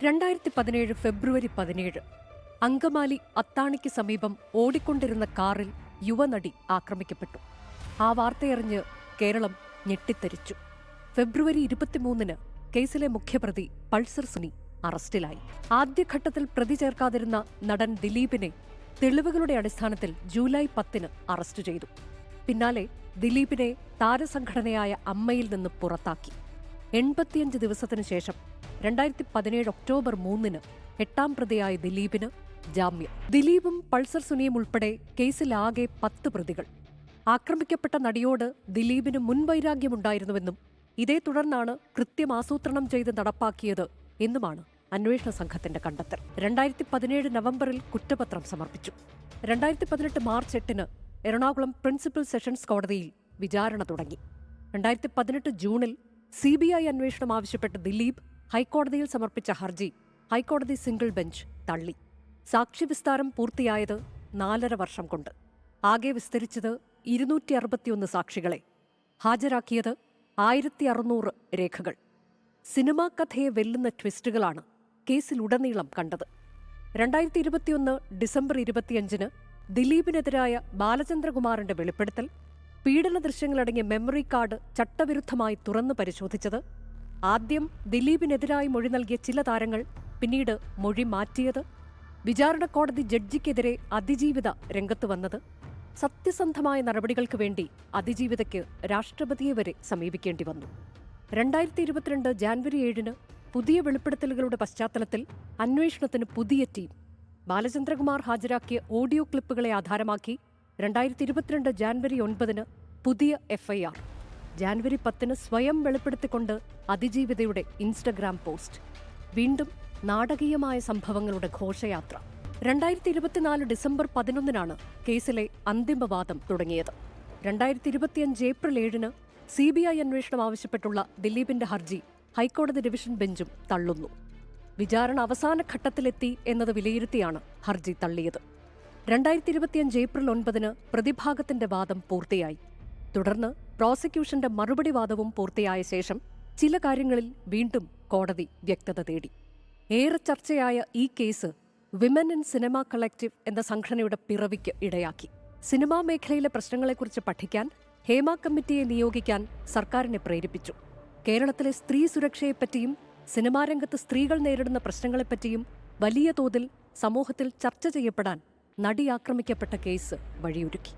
2017 ഫെബ്രുവരി 17 അങ്കമാലി അത്താണിക്ക് സമീപം ഓടിക്കൊണ്ടിരുന്ന കാറിൽ യുവനടി ആക്രമിക്കപ്പെട്ടു. ആ വാർത്തയറിഞ്ഞ് കേരളം ഞെട്ടിത്തരിച്ചു. ഫെബ്രുവരി 23 കേസിലെ മുഖ്യപ്രതി പൾസർ സുനി അറസ്റ്റിലായി. ആദ്യഘട്ടത്തിൽ പ്രതി ചേർക്കാതിരുന്ന നടൻ ദിലീപിനെ തെളിവുകളുടെ അടിസ്ഥാനത്തിൽ ജൂലൈ 10 അറസ്റ്റ് ചെയ്തു. പിന്നാലെ ദിലീപിനെ താരസംഘടനയായ അമ്മയിൽ നിന്ന് പുറത്താക്കി. 85 ദിവസത്തിനു ശേഷം 2017 ഒക്ടോബർ 3 8ാം പ്രതിയായ ദിലീപിന് ജാമ്യം. ദിലീപും പൾസർ സുനിയും ഉൾപ്പെടെ കേസിലാകെ 10 പ്രതികൾ. ആക്രമിക്കപ്പെട്ട നടിയോട് ദിലീപിന് മുൻവൈരാഗ്യമുണ്ടായിരുന്നുവെന്നും ഇതേ തുടർന്നാണ് കൃത്യം ആസൂത്രണം ചെയ്ത് നടപ്പാക്കിയത് എന്നുമാണ് അന്വേഷണ സംഘത്തിന്റെ കണ്ടെത്തൽ. 2017 നവംബറിൽ കുറ്റപത്രം സമർപ്പിച്ചു. 2018 മാർച്ച് 8 എറണാകുളം പ്രിൻസിപ്പൽ സെഷൻസ് കോടതിയിൽ വിചാരണ തുടങ്ങി. 2018 ജൂണിൽ CBI അന്വേഷണം ആവശ്യപ്പെട്ട് ദിലീപ് ഹൈക്കോടതിയിൽ സമർപ്പിച്ച ഹർജി ഹൈക്കോടതി സിംഗിൾ ബെഞ്ച് തള്ളി. സാക്ഷിവിസ്താരം പൂർത്തിയായത് 4.5 വർഷം കൊണ്ട്. ആകെ വിസ്തരിച്ചത് 261 സാക്ഷികളെ. ഹാജരാക്കിയത് 1600 രേഖകൾ. സിനിമാ കഥയെ വെല്ലുന്ന ട്വിസ്റ്റുകളാണ് കേസിലുടനീളം കണ്ടത്. 2021 ഡിസംബർ 25 ദിലീപിനെതിരായ ബാലചന്ദ്രകുമാറിന്റെ വെളിപ്പെടുത്തൽ, പീഡന ദൃശ്യങ്ങളടങ്ങിയ മെമ്മറി കാർഡ് ചട്ടവിരുദ്ധമായി തുറന്നു പരിശോധിച്ചത്, ആദ്യം ദിലീപിനെതിരായി മൊഴി നൽകിയ ചില താരങ്ങൾ പിന്നീട് മൊഴി മാറ്റിയത്, വിചാരണ കോടതി ജഡ്ജിക്കെതിരെ അതിജീവിത രംഗത്ത് വന്നത്, സത്യസന്ധമായ നടപടികൾക്ക് വേണ്ടി അതിജീവിതയ്ക്ക് രാഷ്ട്രപതിയെ വരെ സമീപിക്കേണ്ടി വന്നു. 2022 ജാനുവരി 7 പുതിയ വെളിപ്പെടുത്തലുകളുടെ പശ്ചാത്തലത്തിൽ അന്വേഷണത്തിന് പുതിയ ടീം. ബാലചന്ദ്രകുമാർ ഹാജരാക്കിയ ഓഡിയോ ക്ലിപ്പുകളെ ആധാരമാക്കി 2022 ജാനുവരി 9 പുതിയ FIR. ജാനുവരി 10 സ്വയം വെളിപ്പെടുത്തിക്കൊണ്ട് അതിജീവിതയുടെ ഇൻസ്റ്റഗ്രാം പോസ്റ്റ്. വീണ്ടും നാടകീയമായ സംഭവങ്ങളുടെ ഘോഷയാത്ര. 2024 ഡിസംബർ 11 കേസിലെ അന്തിമവാദം തുടങ്ങിയത്. 2025 ഏപ്രിൽ 7 CBI അന്വേഷണം ആവശ്യപ്പെട്ടുള്ള ദിലീപിന്റെ ഹർജി ഹൈക്കോടതി ഡിവിഷൻ ബെഞ്ചും തള്ളുന്നു. വിചാരണ അവസാന ഘട്ടത്തിലെത്തി എന്നത് വിലയിരുത്തിയാണ് ഹർജി തള്ളിയത്. 2025 ഏപ്രിൽ 9 പ്രതിഭാഗത്തിന്റെ വാദം പൂർത്തിയായി. തുടർന്ന് പ്രോസിക്യൂഷന്റെ മറുപടി വാദവും പൂർത്തിയായ ശേഷം ചില കാര്യങ്ങളിൽ വീണ്ടും കോടതി വ്യക്തത തേടി. ഏറെ ചർച്ചയായ ഈ case women in cinema collective എന്ന സംഘടനയുടെ പിറവിക്ക് ഇടയാക്കി. സിനിമാ മേഖലയിലെ പ്രശ്നങ്ങളെക്കുറിച്ച് പഠിക്കാൻ ഹേമ കമ്മിറ്റിയെ നിയോഗിക്കാൻ സർക്കാരിനെ പ്രേരിപ്പിച്ചു. കേരളത്തിലെ സ്ത്രീ സുരക്ഷയെപ്പറ്റിയും സിനിമാരംഗത്ത് സ്ത്രീകൾ നേരിടുന്ന പ്രശ്നങ്ങളെപ്പറ്റിയും വലിയ തോതിൽ സമൂഹത്തിൽ ചർച്ച ചെയ്യപ്പെടാൻ നടി ആക്രമിക്കപ്പെട്ട കേസ് വഴിയൊരുക്കി.